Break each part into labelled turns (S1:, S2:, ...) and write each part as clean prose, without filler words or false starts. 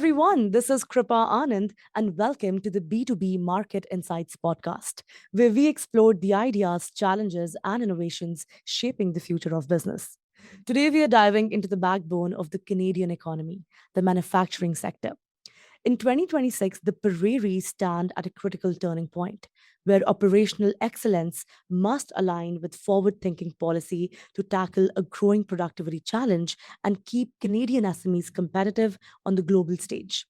S1: everyone. This is Kripa Anand, and welcome to the B2B Market Insights podcast, where we explore the ideas, challenges, and innovations shaping the future of business. Today, we are diving into the backbone of the Canadian economy, the manufacturing sector. In 2026, the Prairies stand at a critical turning point where operational excellence must align with forward thinking policy to tackle a growing productivity challenge and keep Canadian SMEs competitive on the global stage.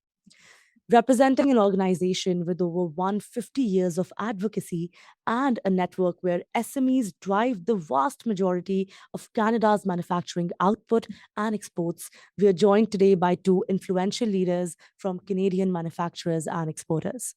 S1: Representing an organization with over 150 years of advocacy and a network where SMEs drive the vast majority of Canada's manufacturing output and exports, we are joined today by two influential leaders from Canadian manufacturers and exporters.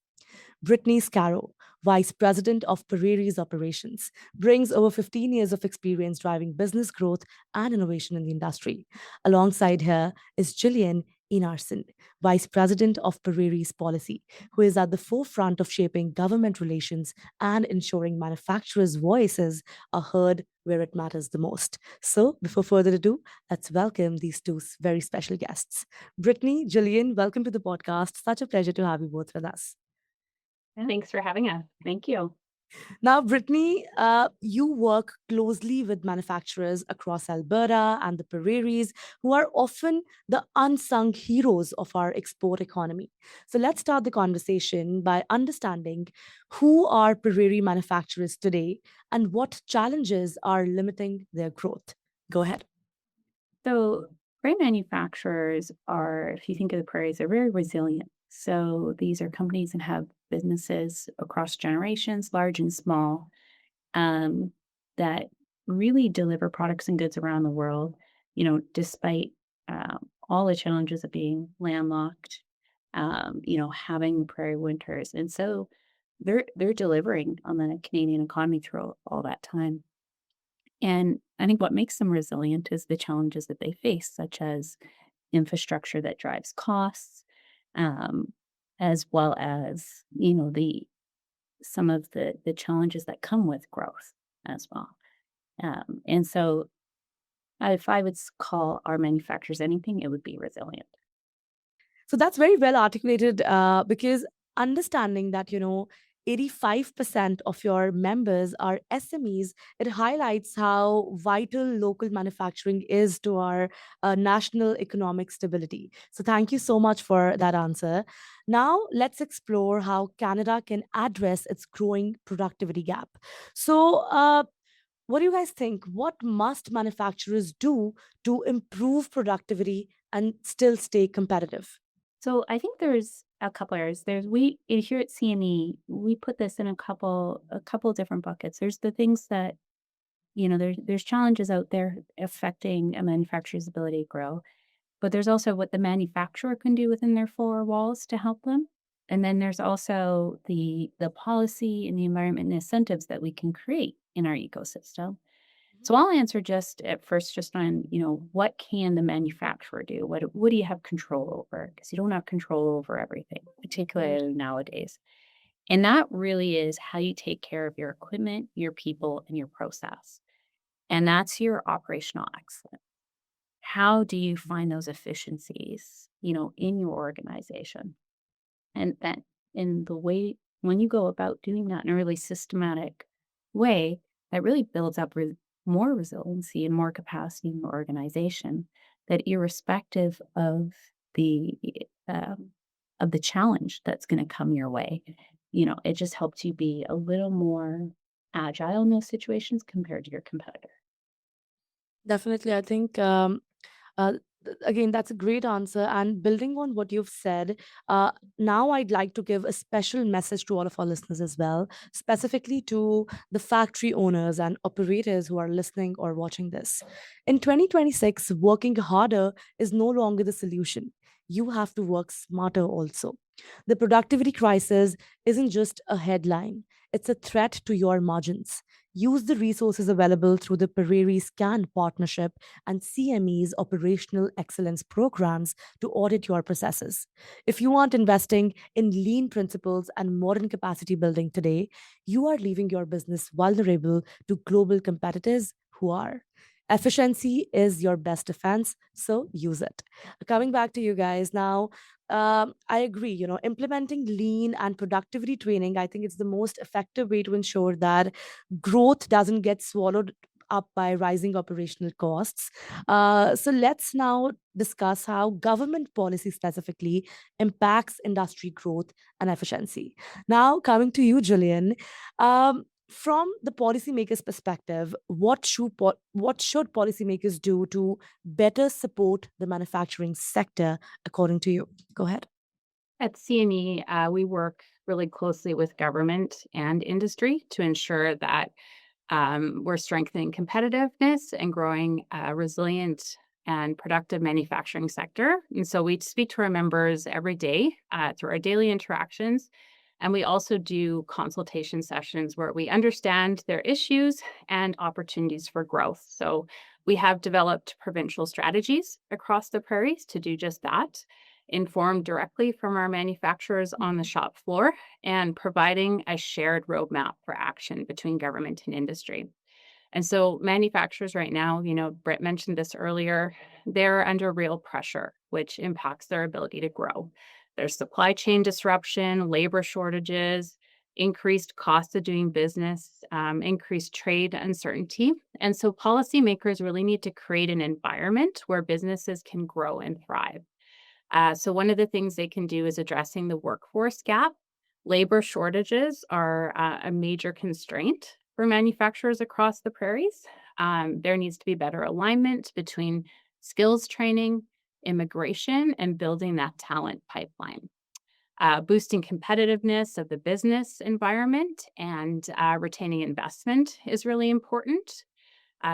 S1: Brittany Scarrow, Vice President of Prairies Operations, brings over 15 years of experience driving business growth and innovation in the industry. Alongside her is Jillian Einarson, Vice President of Prairies Policy, who is at the forefront of shaping government relations and ensuring manufacturers' voices are heard where it matters the most. So, before further ado, let's welcome these two very special guests. Brittany, Jillian, welcome to the podcast. Such a pleasure to have you both with us.
S2: Thanks for having us. Thank you.
S1: Now, Brittany, you work closely with manufacturers across Alberta and the Prairies who are often the unsung heroes of our export economy. So let's start the conversation by understanding who are Prairie manufacturers today and what challenges are limiting their growth. Go ahead.
S2: So, prairie manufacturers are, if you think of the prairies, they're very resilient. So, these are companies that have businesses across generations, large and small, um, that really deliver products and goods around the world, despite all the challenges of being landlocked, having prairie winters. And so, they're delivering on the Canadian economy through all that time. And I think what makes them resilient is the challenges that they face, such as infrastructure that drives costs, um, as well as the some of the challenges that come with growth as well. And so, if I would call our manufacturers anything, it would be resilient.
S1: So that's very well articulated because understanding that, 85% of your members are SMEs, it highlights how vital local manufacturing is to our national economic stability. So thank you so much for that answer. Now let's explore how Canada can address its growing productivity gap. So, what do you guys think? What must manufacturers do to improve productivity and still stay competitive?
S2: So I think there's a couple areas. Here at CME, we put this in a couple different buckets. There's the things that there's challenges out there affecting a manufacturer's ability to grow, but there's also what the manufacturer can do within their four walls to help them. And then there's also the policy and the environment and incentives that we can create in our ecosystem. So I'll answer just at first, just on, what can the manufacturer do? What do you have control over? Because you don't have control over everything, particularly nowadays. And that really is how you take care of your equipment, your people, and your process. And that's your operational excellence. How do you find those efficiencies, in your organization? And then in the way, when you go about doing that in a really systematic way, that really builds up more resiliency and more capacity in your organization, that irrespective the of the challenge that's going to come your way, it just helps you be a little more agile in those situations compared to your competitor.
S1: Definitely. I think, uh, again, that's a great answer. And building on what you've said, now I'd like to give a special message to all of our listeners as well, specifically to the factory owners and operators who are listening or watching this. In 2026, working harder is no longer the solution. You have to work smarter also. The productivity crisis isn't just a headline, it's a threat to your margins. Use the resources available through the Prairie Scan partnership and CME's operational excellence programs to audit your processes. If you aren't investing in lean principles and modern capacity building today, you are leaving your business vulnerable to global competitors who are. Efficiency is your best defense, so use it. Coming back to you guys now, I agree. Implementing lean and productivity training, I think it's the most effective way to ensure that growth doesn't get swallowed up by rising operational costs. So let's now discuss how government policy specifically impacts industry growth and efficiency. Now, coming to you, Jillian, from the policymakers' perspective, what should policymakers do to better support the manufacturing sector, according to you? Go ahead.
S2: At CME, we work really closely with government and industry to ensure that we're strengthening competitiveness and growing a resilient and productive manufacturing sector. And so we speak to our members every day through our daily interactions. And we also do consultation sessions where we understand their issues and opportunities for growth. So we have developed provincial strategies across the prairies to do just that, informed directly from our manufacturers on the shop floor and providing a shared roadmap for action between government and industry. And so manufacturers right now, Britt mentioned this earlier, they're under real pressure, which impacts their ability to grow. There's supply chain disruption, labor shortages, increased cost of doing business, increased trade uncertainty. And so policymakers really need to create an environment where businesses can grow and thrive. So one of the things they can do is addressing the workforce gap. Labor shortages are a major constraint for manufacturers across the prairies. There needs to be better alignment between skills training, immigration, and building that talent pipeline. Boosting competitiveness of the business environment and retaining investment is really important,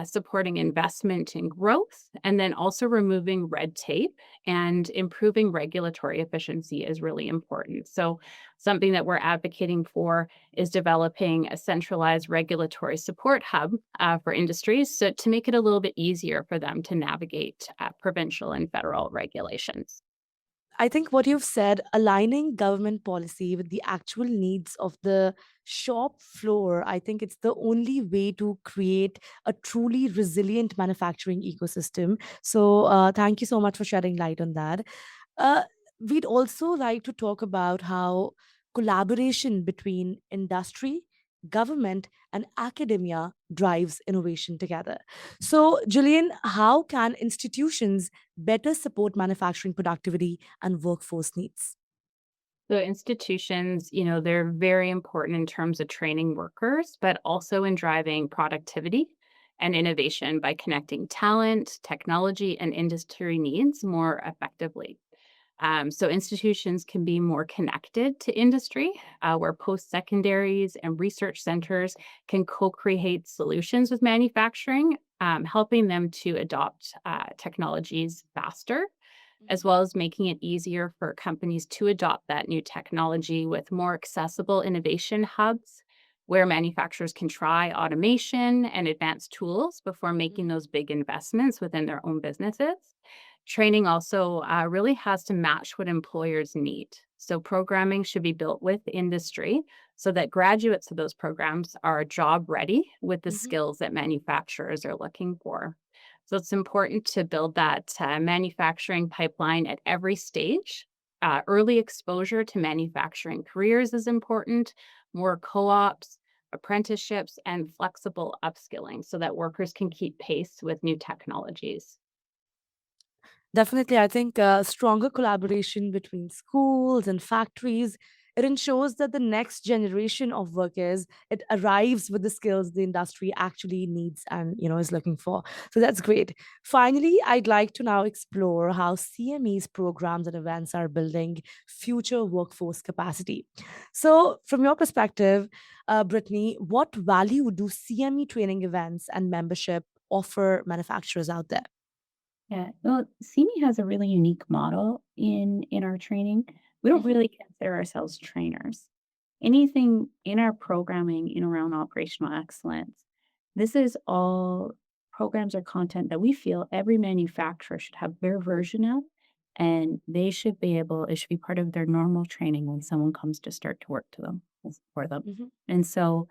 S2: supporting investment and growth, and then also removing red tape and improving regulatory efficiency is really important. So, something that we're advocating for is developing a centralized regulatory support hub for industries so to make it a little bit easier for them to navigate provincial and federal regulations.
S1: I think what you've said, aligning government policy with the actual needs of the shop floor, I think it's the only way to create a truly resilient manufacturing ecosystem. So, thank you so much for shedding light on that. Uh, we'd also like to talk about how collaboration between industry, government, and academia drives innovation together. So, Julian, how can institutions better support manufacturing productivity and workforce needs?
S2: So institutions, they're very important in terms of training workers, but also in driving productivity and innovation by connecting talent, technology, and industry needs more effectively. So institutions can be more connected to industry, where post secondaries and research centers can co create solutions with manufacturing, helping them to adopt technologies faster as well as making it easier for companies to adopt that new technology with more accessible innovation hubs where manufacturers can try automation and advanced tools before making those big investments within their own businesses. Training also really has to match what employers need. So, programming should be built with industry so that graduates of those programs are job ready with the
S1: Mhm.
S2: skills that manufacturers are looking for. So it's important to build that manufacturing pipeline at every stage. Early exposure to manufacturing careers is important, more co ops, apprenticeships, and flexible upskilling so that workers can keep pace with new technologies.
S1: Definitely, I think stronger collaboration between schools and factories, it ensures that the next generation of workers, it arrives with the skills the industry actually needs and is looking for. So that's great. Finally, I'd like to now explore how CME's programs and events are building future workforce capacity. So, from your perspective, Brittany, what value do CME training events and membership offer manufacturers out there?
S2: Yeah, well, CME has a really unique model in our training. We don't really consider ourselves trainers. Anything in our programming in around operational excellence, this is all programs or content that we feel every manufacturer should have their version of, and they should be able, it should be part of their normal training when someone comes to start to work to them for them.
S1: Mhm.
S2: And so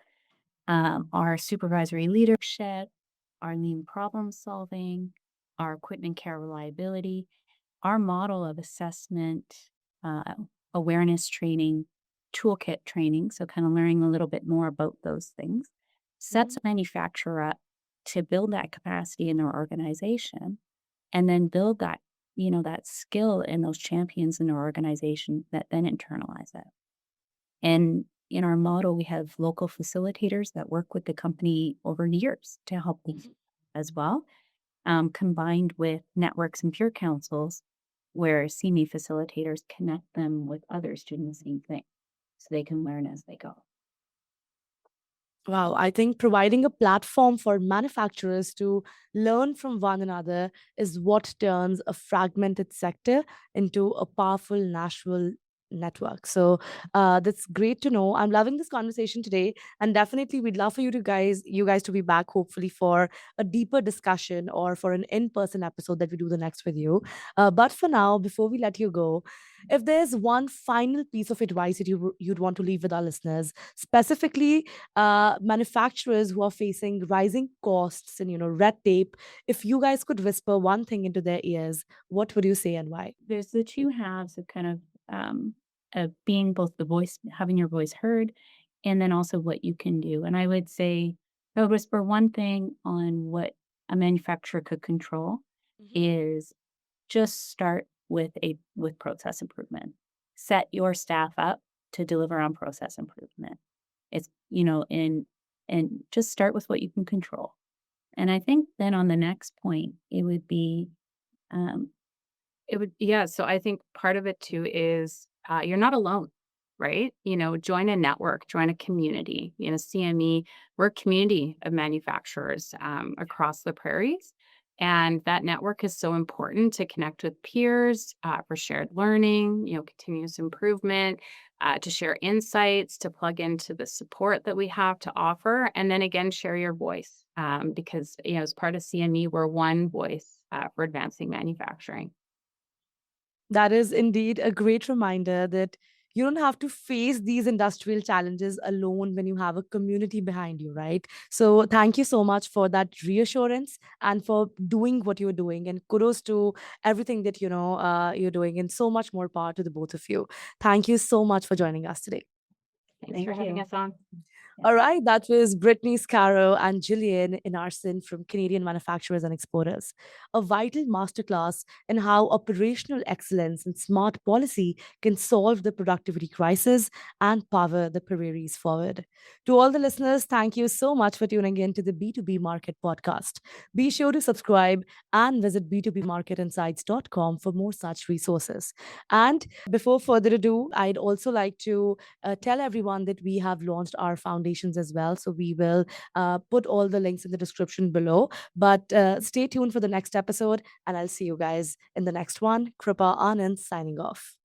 S2: our supervisory leadership, our lean problem solving, our equipment care reliability, our model of assessment. uh, awareness training, toolkit training. So, kind of learning a little bit more about those things, sets a manufacturer up to build that capacity in their organization and then build that, that skill in those champions in their organization that then internalize it. And in our model, we have local facilitators that work with the company over years to help them as well, combined with networks and peer councils where CME facilitators connect them with others doing the same thing so they can learn as they go.
S1: Wow, I think providing a platform for manufacturers to learn from one another is what turns a fragmented sector into a powerful national network. So that's great to know. I'm loving this conversation today, and definitely we'd love for you guys to be back, hopefully for a deeper discussion or for an in-person episode that we do the next with you. But for now, before we let you go, if there's one final piece of advice that you'd want to leave with our listeners, specifically manufacturers who are facing rising costs and red tape, if you guys could whisper one thing into their ears, what would you say and why?
S2: There's the two halves of kind of being both the voice, having your voice heard, and then also what you can do. And I would say, I would whisper one thing on what a manufacturer could control is just start with process improvement. Set your staff up to deliver on process improvement. It's, and just start with what you can control. And I think then on the next point, it would be um,
S3: Yeah. So I think part of it too is you're not alone, right? Join a network, join a community. CME, we're a community of manufacturers across the prairies. And that network is so important to connect with peers for shared learning, continuous improvement, to share insights, to plug into the support that we have to offer. And then again, share your voice because, as part of CME, we're one voice for advancing manufacturing.
S1: That is indeed a great reminder that you don't have to face these industrial challenges alone when you have a community behind you, right? So, thank you so much for that reassurance and for doing what you're doing. And kudos to everything that you're doing, and so much more power to the both of you. Thank you so much for joining us today.
S3: Thanks
S2: Thank
S3: for having
S2: you.
S3: us on.
S1: All right, that was Brittany Scarrow and Jillian Einarson from Canadian Manufacturers and Exporters. A vital masterclass in how operational excellence and smart policy can solve the productivity crisis and power the prairies forward. To all the listeners, thank you so much for tuning in to the B2B Market Podcast. Be sure to subscribe and visit b2bmarketinsights.com for more such resources. And before further ado, I'd also like to tell everyone that we have launched our foundations as well. So we will put all the links in the description below. But stay tuned for the next episode, and I'll see you guys in the next one. Kripa Anand signing off.